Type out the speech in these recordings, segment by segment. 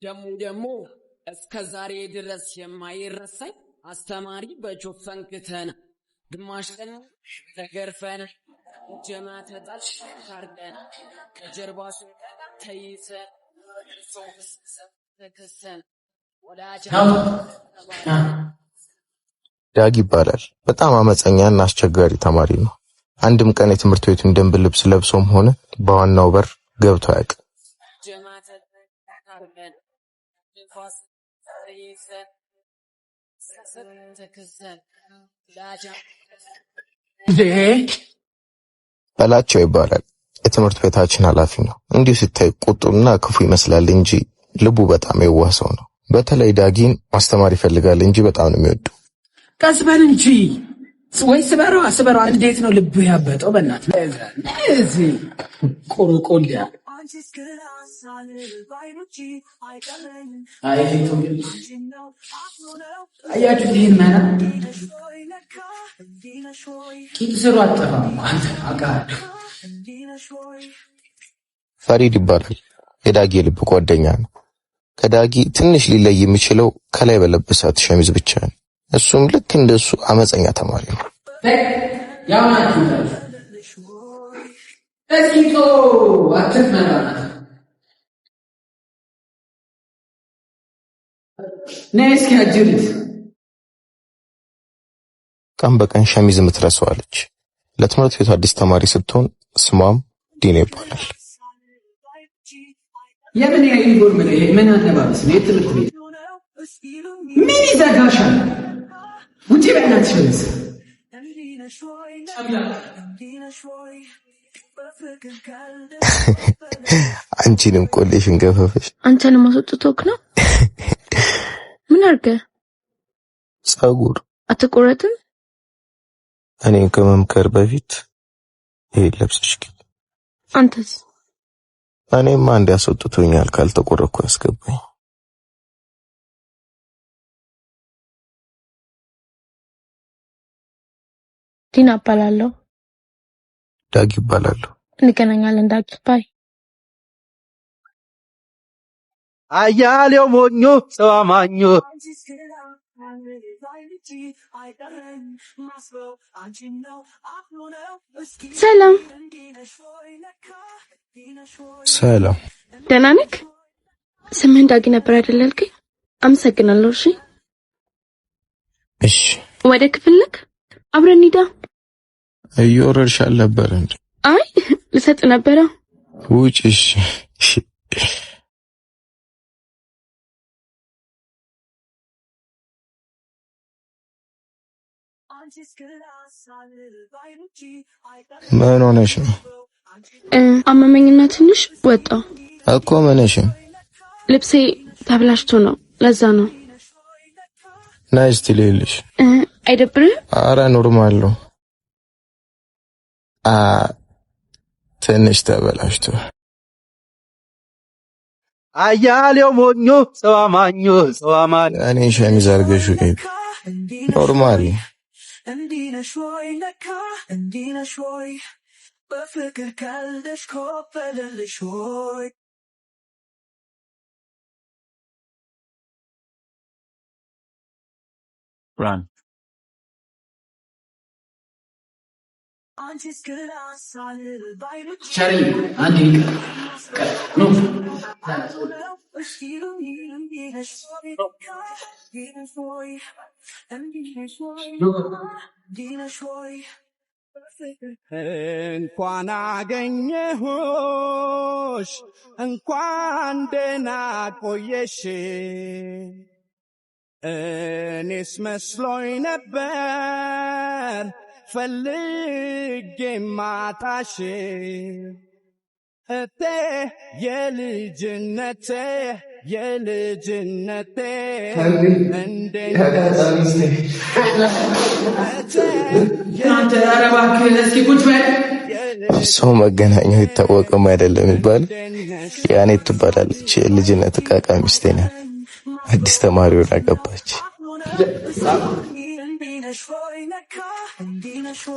ደሞ እስከ ዛሬ ድረስ የማይረሳኝ አስተማሪ በጆፈንክተና ግማሽ ቀን ተገርፈን ጀማ ተጣልሽ ታርቀን ከጀርባሽ ተይዘ ሶፍስ ተከሰን ወላጅ ዳጊ ይባላል። በጣም አመፀኛና አስቸጋሪ ተማሪ ነው። አንድም ቀን የትምህርት ቤቱን ደንብ ልብስ ለብሶም ሆነ በዋናው በር ገብቶ አያውቅም። በላቸው ይባላል። የትምህርት ቤታችን ኃላፊ ነው። እንዲሁ ሲታይ ቁጡና ክፉ ይመስላል እንጂ ልቡ በጣም የዋህ ሰው ነው። በተለይ ዳጊን ማስተማር ይፈልጋል እንጂ በጣም ነው የሚወዱ። ቀስበን እንጂ ወይ ስበረዋ እንዴት ነው ልቡ ያበጠው? በእናት እዚህ ቆርቆልያ አያችሁ ይሄን ማና ኪንስሩ አጠፋው አንተ አቃድ ፈሪድ ይባላል። የዳጊ ልብ ጓደኛ ነው። ከዳጊ ትንሽ ሊለይ የሚችለው ከላይ በለበሳት ሸሚዝ ብቻ ነው። እሱም ልክ እንደሱ አመፀኛ ተማሪ ነው። ያማችሁ እዚቶ አትመራናት ነስኪ አጅሪት ቀን በቀን ሸሚዝ ምትረሳዋለች። ለትምህርት ቤቱ አዲስ ተማሪ ስትሆን ስሟም ዲና ይባላል። የምን ዩኒፎርም ነው? ምን አለባበስ ነው? የትምህርት ቤት ምን ይዘጋሻል? ውጪ በእናትሽ ወይስ አንቺንም ቆሌሽን ገፈፈሽ። አንተንም አስወጥቶክ ነው? ምን አርገ? ጸጉር አትቆረጥም? እኔን ከመምከር በፊት ይሄ ለብሰሽ ግን አንተስ? እኔማ አንድ ያስወጥቶኛል ካልተቆረጥኩ ያስገባኝ። ዲና እባላለሁ። ዳጊ እባላለሁ። እንገናኛለን ዳጊ ባይ። አያሌው ሞኞ ሰው አማኞ ሰላም ሰላም። ደህና ነህ? ስምህን ዳጊ ነበር አይደል ያልከኝ? አመሰግናለሁ። እሺ ወደ ክፍል ነህ? አብረን ሂዳ። እየወረድሽ አልነበረ እንዴ? አይ ልሰጥ ነበረ። ውጪ። እሺ ምን ሆነሽ ነው? አመመኝና ትንሽ ወጣሁ እኮ። ምንሽም? ልብሴ ተብላሽቶ ነው፣ ለዛ ነው። ናይስ ትልልሽ። አይደብርህ? አረ ኖርማል ነው። ትንሽ ተበላሽቶ። አያሌው ሞኞ ሰው አማኞ ሰው አማኝ። እኔ ሸሚዝ አርገሽ ኖርማል እንዲነሾይ ለካ እንዲነሾይ በፍቅር ካልደሽ ኮበለልሾይ ራን ቸሪ አንድ ይቀር ነው እንኳን አገኘሁሽ እንኳን ደህና ቆየሽ እኔስ መስሎኝ ነበር ፈልጌ ማጣሽ እቴ የልጅነቴ ሰው መገናኛው ይታወቅም አይደለም ይባል። ያኔ ትባላለች የልጅነት ቃቃ ሚስቴ ናት። አዲስ ተማሪ ሆና ገባች።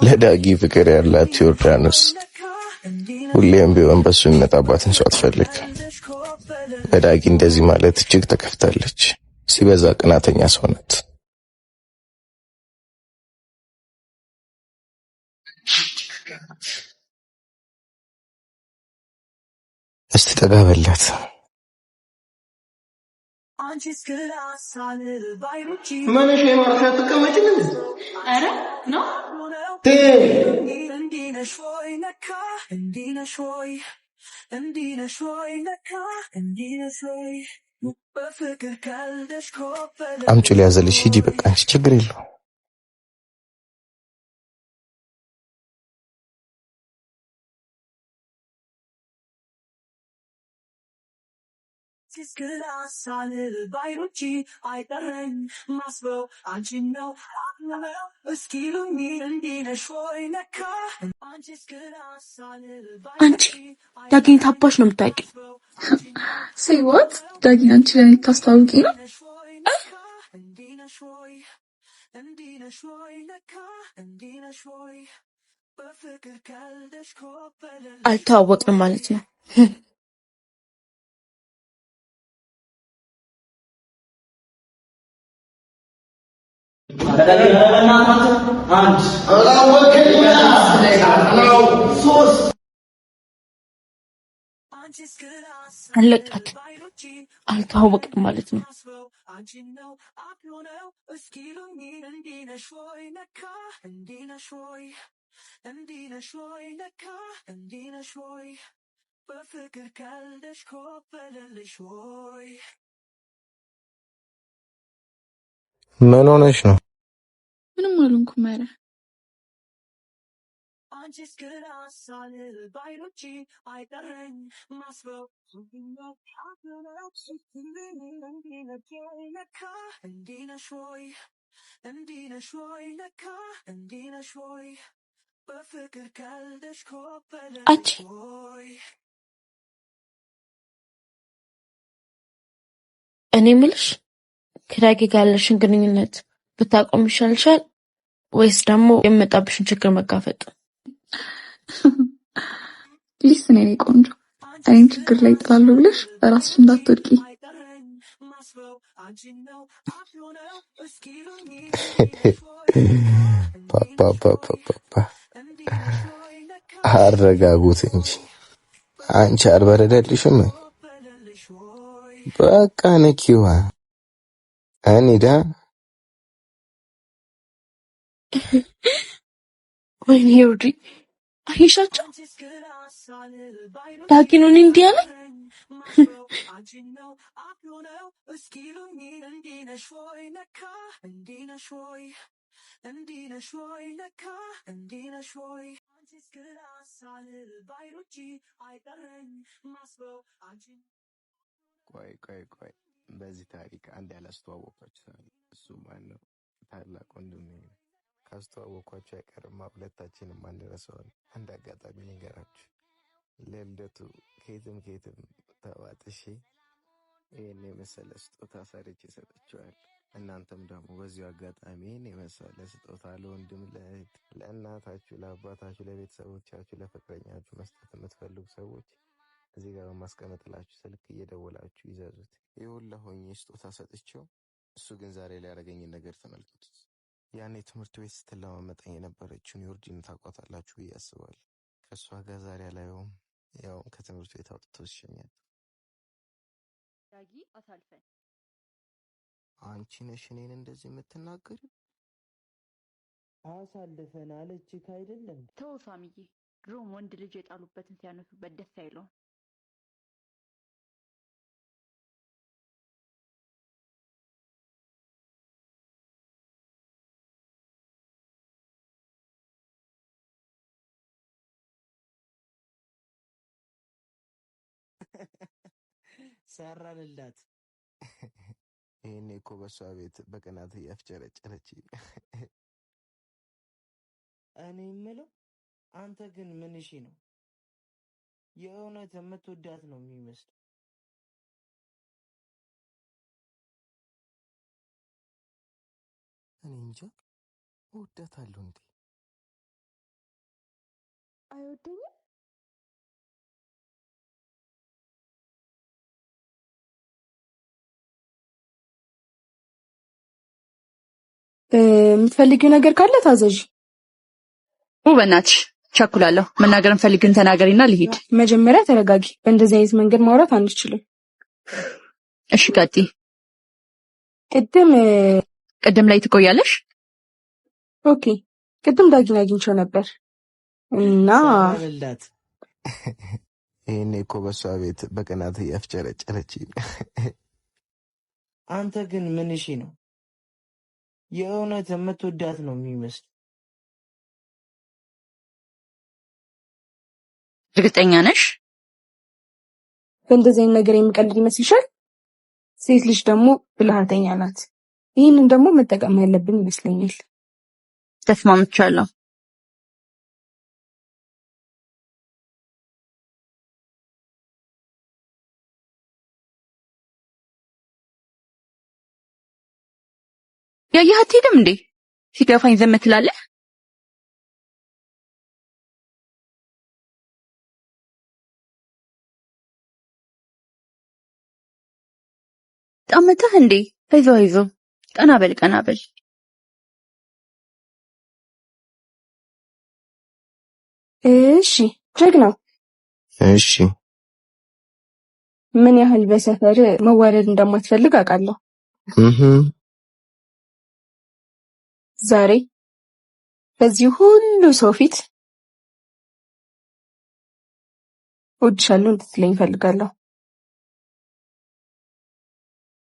ለዳጊ ፍቅር ያላት ዮርዳኖስ ሁሌም ቢሆን በሱ የሚመጣባትን ሰው አትፈልግም። በዳጊ እንደዚህ ማለት እጅግ ተከፍታለች። ሲበዛ ቅናተኛ ሰው ናት። እስቲ ጠጋ በላት። ማነሽ የማርካ ተቀመጭ ምን አረ ነው አምጪ ሊያዘልሽ ሂጂ በቃ ችግር የለው። አንቺ ዳጊን ታባሽ ነው የምታውቂው? ሲወት ዳጊን አንቺ ለኔ ታስተዋውቂ ነው? አልተዋወቅንም ማለት ነው። አለቃት አልተዋወቅንም ማለት ነው። ምን ሆነሽ ነው? ምንም አልሆንኩም። ኧረ አንቺ እኔ የምልሽ ከዳጊ ጋር ያለሽን ግንኙነት ብታቆም ይሻልሻል ወይስ ደግሞ የመጣብሽን ችግር መጋፈጥ? ሊስን የኔ ቆንጆ፣ እኔም ችግር ላይ ጥላለሁ ብለሽ ራስሽ እንዳትወድቂ። ፓፓ አረጋጉት እንጂ አንቺ አልበረደልሽም? በቃ ነኪዋ እንሂዳ። ወይኔ ውዲ አይሻቸው ዳጊኑን እንዲህ አለ። ቆይ በዚህ ታሪክ አንድ ያላስተዋወቃችሁ እሱ ማነው? ታላቅ ወንድሜ ነው። ካስተዋወኳችሁ አይቀርማ ሁለታችንም አንረሳውን። አንድ አጋጣሚ ልንገራችሁ። ለልደቱ ከየትም ተዋጥሼ ይህን የመሰለ ስጦታ ሰርቼ ሰጥቼዋለሁ። እናንተም ደግሞ በዚሁ አጋጣሚ ይህን የመሰለ ስጦታ ለወንድም፣ ለእህት፣ ለእናታችሁ፣ ለአባታችሁ፣ ለቤተሰቦቻችሁ፣ ለፍቅረኛችሁ መስጠት የምትፈልጉ ሰዎች እዚህ ጋር በማስቀመጥላችሁ ስልክ እየደወላችሁ ይዘዙት። ይሁን ለሆኜ ስጦታ ሰጥቼው እሱ ግን ዛሬ ላይ ያደረገኝን ነገር ተመልከቱት። ያኔ ትምህርት ቤት ስትለማመጠኝ የነበረችውን ዮርጂን ታውቋታላችሁ ብዬ አስባለሁ። ከእሷ ጋር ዛሬ አላየውም። ያው ከትምህርት ቤት አውጥቶ ይሸኛል። ዳጊ አሳልፈን። አንቺ ነሽ እኔን እንደዚህ የምትናገሪ? አሳልፈን አለችህ አይደለም? ተው ሳሚዬ፣ ድሮም ወንድ ልጅ የጣሉበትን ሲያነሱበት ደስ አይለውም። ሰራንላት። ይሄኔ እኮ በሷ ቤት በቅናት እያፍጨረጨረች። እኔ የምለው አንተ ግን ምን እሺ ነው? የእውነት የምትወዳት ነው የሚመስል? እኔ እንጃ እወዳታለሁ እንዴ? አይወደኝም? የምትፈልጊው ነገር ካለ ታዘዥ። በእናትሽ ቸኩላለሁ። መናገር እንፈልግን ተናገሪና ልሂድ። መጀመሪያ ተረጋጊ። በእንደዚህ አይነት መንገድ ማውራት አንችልም። እሺ ቀጥይ። ቅድም ላይ ትቆያለሽ? ኦኬ። ቅድም ዳጊን አግኝቼው ነበር እና ሰላምላት ይሄኔ እኮ በሷ ቤት በቀናት እያፍጨረጨረች። አንተ ግን ምን እሺ ነው? የእውነት የምትወዳት ነው የሚመስል። እርግጠኛ ነሽ? በእንደዚህ አይነት ነገር የሚቀልድ ይመስልሻል? ሴት ልጅ ደግሞ ብልሃተኛ ናት። ይህንን ደግሞ መጠቀም ያለብን ይመስለኛል። ተስማምቻለሁ። ያየህ አትሄድም እንዴ? ሲገፋኝ ዝም ትላለህ? ጣመተህ እንዴ? አይዞህ ቀና በል ቀና በል። እሺ ጀግናው። እሺ ምን ያህል በሰፈር መዋረድ እንደማትፈልግ አውቃለሁ። ዛሬ በዚህ ሁሉ ሰው ፊት እወድሻለሁ እንድትለኝ እፈልጋለሁ።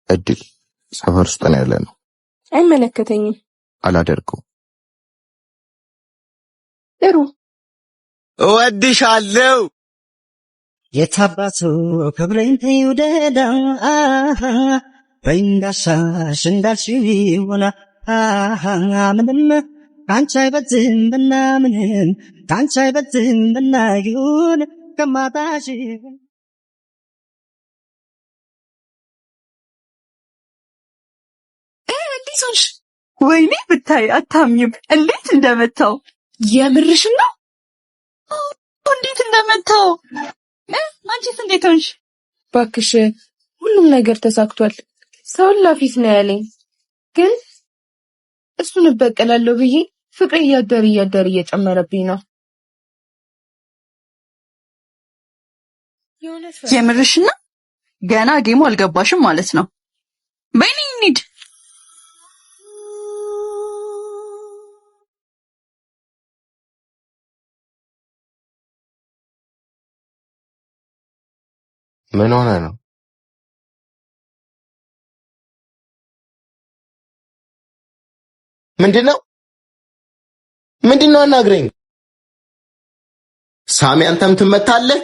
እድል ሰፈር ውስጥ ነው ያለነው። አይመለከተኝም። አላደርገውም። ጥሩ እወድሻለሁ። የታባቱ ክብረኝ ተይውደዳ በእንዳሻሽ እንዳልሽው ይሆና ምንም ካንቺ አይበልጥም ብናምንም ካንቺ አይበልጥም ብናይሁን ከማጣሽ እንዴት ወይኔ ብታይ አታምኝም እንዴት እንደመታው። የምርሽ ነው? እንዴት እንደመታው። አንቺስ እንዴት ሆንሽ? እባክሽ ሁሉም ነገር ተሳክቷል። ሰውን ላፊት ነው ያለኝ፣ ግን እሱን እበቀላለሁ ብዬ ፍቅሬ እያደር እየጨመረብኝ ነው። የምርሽ ነው? ገና ጌሙ አልገባሽም ማለት ነው። በይኔ እንሂድ። ምን ሆነ ነው? ምንድነው? አናግረኝ። ሳሚ አንተም ትመታለህ?